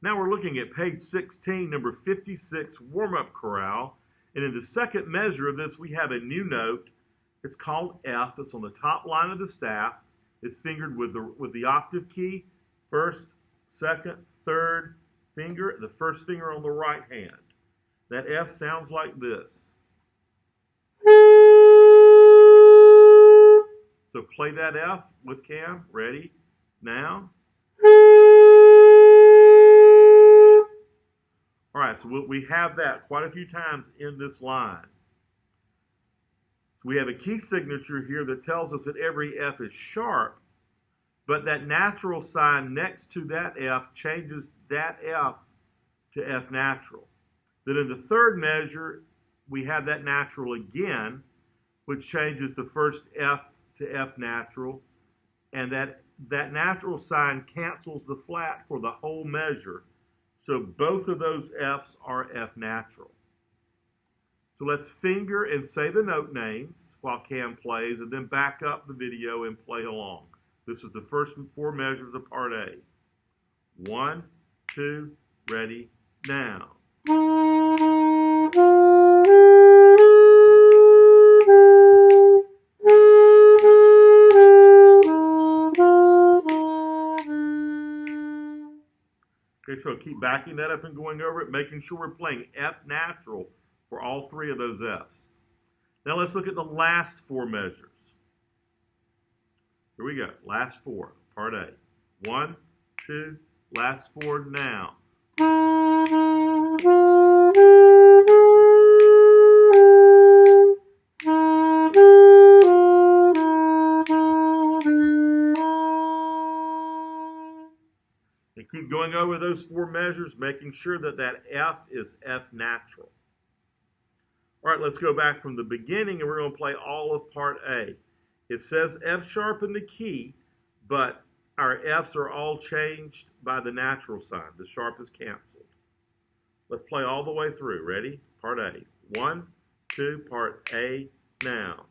Now we're looking at page 16, number 56, warm-up chorale. And in the second measure of this, we have a new note. It's called F. It's on the top line of the staff. It's fingered with the octave key, first, second, third finger, the first finger on the right hand. That F sounds like this. So play that F with Cam. Ready? Now. All right, so we have that quite a few times in this line. So we have a key signature here that tells us that every F is sharp, but that natural sign next to that F changes that F to F natural. Then in the third measure, we have that natural again, which changes the first F to F natural, and that natural sign cancels the flat for the whole measure. So both of those F's are F natural. So let's finger and say the note names while Cam plays, and then back up the video and play along. This is the first 4 measures of part A. 1, 2, ready, now. Okay, so keep backing that up and going over it, making sure we're playing F natural for all 3 of those F's. Now let's look at the last 4 measures. Here we go, last 4, part A. 1, 2, last 4, now. And keep going over those 4 measures, making sure that that F is F natural. All right, let's go back from the beginning, and we're going to play all of part A. It says F sharp in the key, but our F's are all changed by the natural sign. The sharp is canceled. Let's play all the way through. Ready? Part A. 1, 2, part A, now.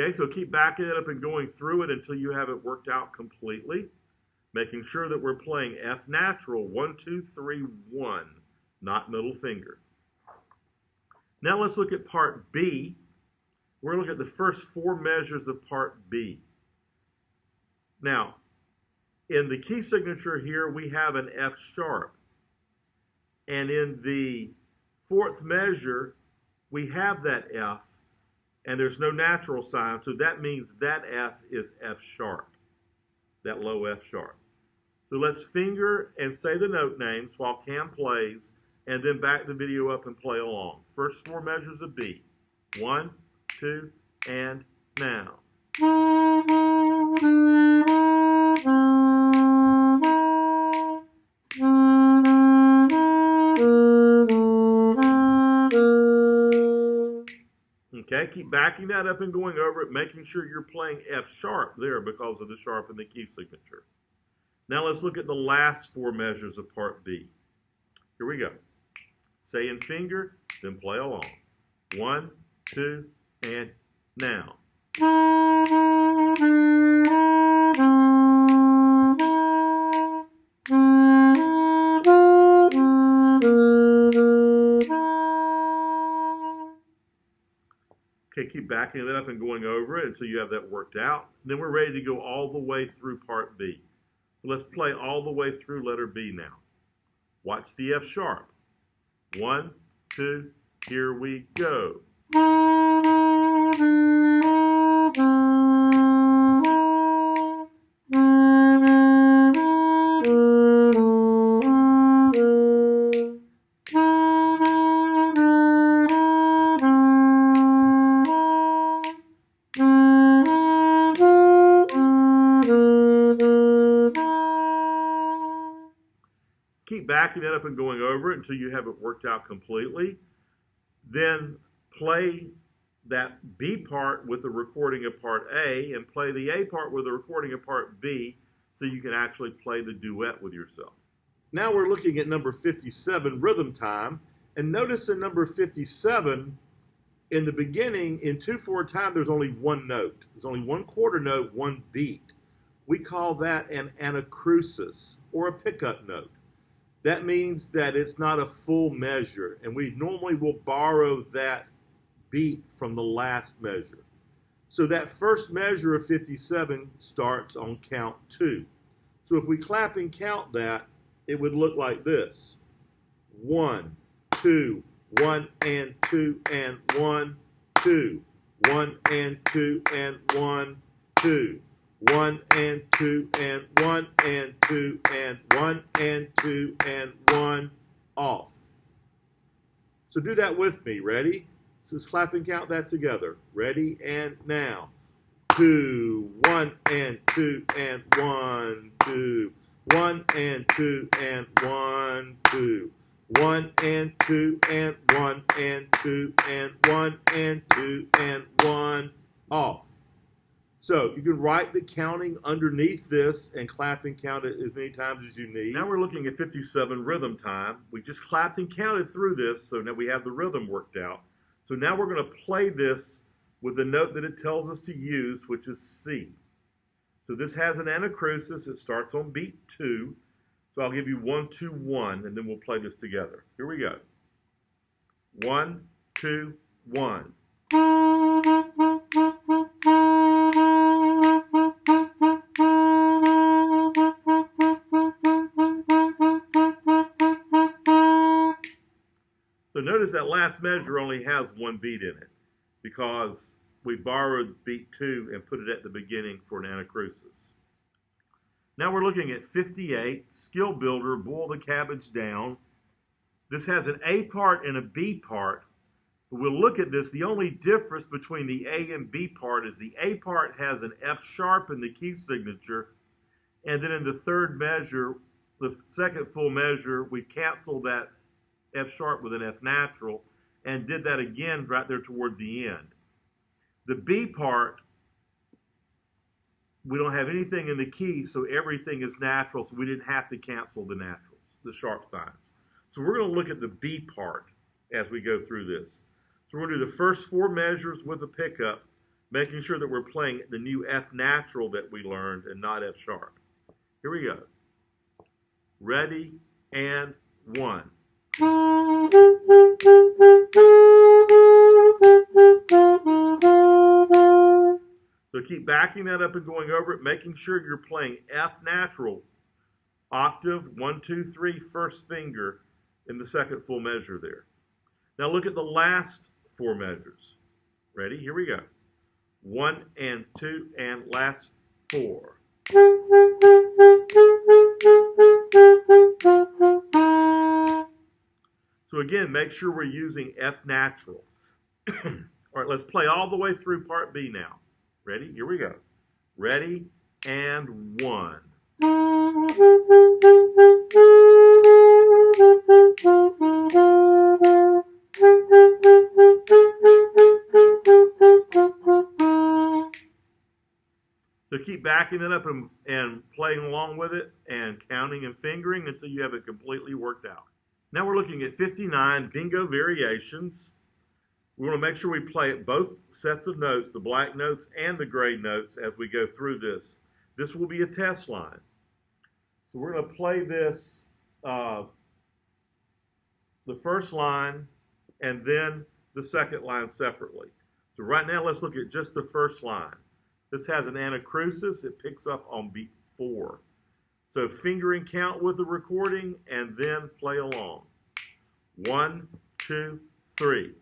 Okay, so keep backing it up and going through it until you have it worked out completely, making sure that we're playing F natural, 1, 2, 3, 1, not middle finger. Now let's look at part B. We're going to look at the first 4 measures of part B. Now, in the key signature here, we have an F sharp. And in the 4th measure, we have that F, and there's no natural sign, so that means that F is F sharp, that low F sharp. So let's finger and say the note names while Cam plays, and then back the video up and play along. First 4 measures of B. 1, 2, and now. Okay, keep backing that up and going over it, making sure you're playing F sharp there because of the sharp in the key signature. Now let's look at the last 4 measures of part B. Here we go. Say and finger, then play along. 1, 2, and now. Okay, keep backing it up and going over it until you have that worked out. Then we're ready to go all the way through part B. So let's play all the way through letter B now. Watch the F sharp. 1, 2, here we go. Keep backing it up and going over it until you have it worked out completely. Then play that B part with the recording of part A and play the A part with the recording of part B so you can actually play the duet with yourself. Now we're looking at number 57, rhythm time. And notice in number 57, in the beginning, in 2/4 time, there's only one note. There's only one quarter note, one beat. We call that an anacrusis, or a pickup note. That means that it's not a full measure, and we normally will borrow that beat from the last measure. So that first measure of 57 starts on count 2. So if we clap and count that, it would look like this. 1, 2, 1 and 2 and 1, 2, 1 and 2 and 1, 2, 1 and 2 and 1 and 2 and 1 and 2 and 1, off. So do that with me. Ready? So let's clap and count that together. Ready and now. 2, 1 and 2 and 1, 2, 1 and 2 and 1, 2, 1 and 2 and 1 and 2 and 1 and 2 and 1, off. So you can write the counting underneath this and clap and count it as many times as you need. Now we're looking at 57, rhythm time. We just clapped and counted through this, so now we have the rhythm worked out. So now we're going to play this with the note that it tells us to use, which is C. So this has an anacrusis. It starts on beat 2. So I'll give you 1, 2, 1, and then we'll play this together. Here we go. 1, 2, 1. So notice that last measure only has one beat in it because we borrowed beat 2 and put it at the beginning for an anacrusis. Now we're looking at 58, skill builder, boil the cabbage down. This has an A part and a B part. But we'll look at this. The only difference between the A and B part is the A part has an F sharp in the key signature, and then in the third measure, the second full measure, we canceled that F sharp with an F natural and did that again right there toward the end. The B part, we don't have anything in the key, so everything is natural, so we didn't have to cancel the naturals, the sharp signs. So we're going to look at the B part as we go through this. So we're going to do the first 4 measures with a pickup, making sure that we're playing the new F natural that we learned and not F sharp. Here we go. Ready, and 1. So keep backing that up and going over it, making sure you're playing F natural, octave, 1, 2, 3, first finger in the second full measure there. Now look at the last 4 measures. Ready? Here we go. 1 and 2 and last 4. So again, make sure we're using F natural. All right, let's play all the way through part B now. Ready? Here we go. Ready, and 1. So keep backing it up and playing along with it and counting and fingering until you have it completely worked out. Now we're looking at 59, bingo variations. We want to make sure we play both sets of notes, the black notes and the gray notes, as we go through this. This will be a test line. So we're going to play this, the first line and then the second line separately. So right now let's look at just the first line. This has an anacrusis. It picks up on beat 4. So finger and count with the recording and then play along. 1, 2, 3.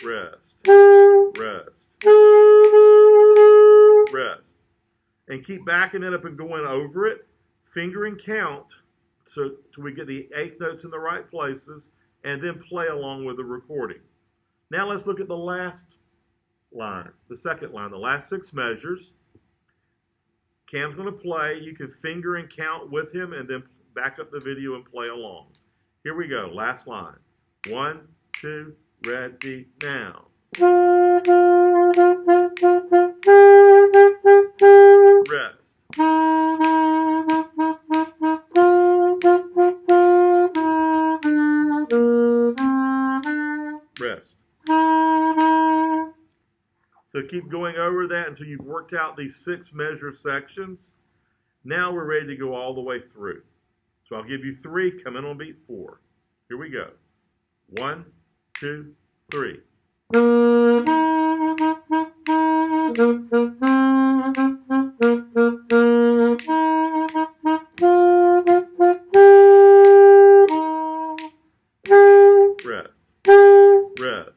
Rest, rest, rest. And keep backing it up and going over it. Finger and count so till we get the 8th notes in the right places, and then play along with the recording. Now let's look at the last line. The second line, the last 6 measures. Cam's going to play. You can finger and count with him and then back up the video and play along. Here we go. Last line. 1, 2, ready, now. Rest. Rest. So keep going over that until you've worked out these 6 measure sections. Now we're ready to go all the way through. So I'll give you 3, come in on beat 4. Here we go. 1, 2, 3. Rest. Rest.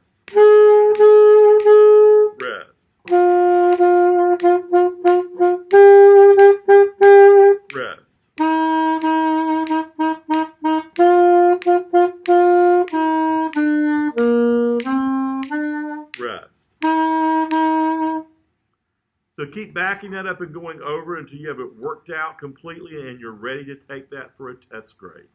Rest. Rest. Rest. So keep backing that up and going over until you have it worked out completely and you're ready to take that for a test grade.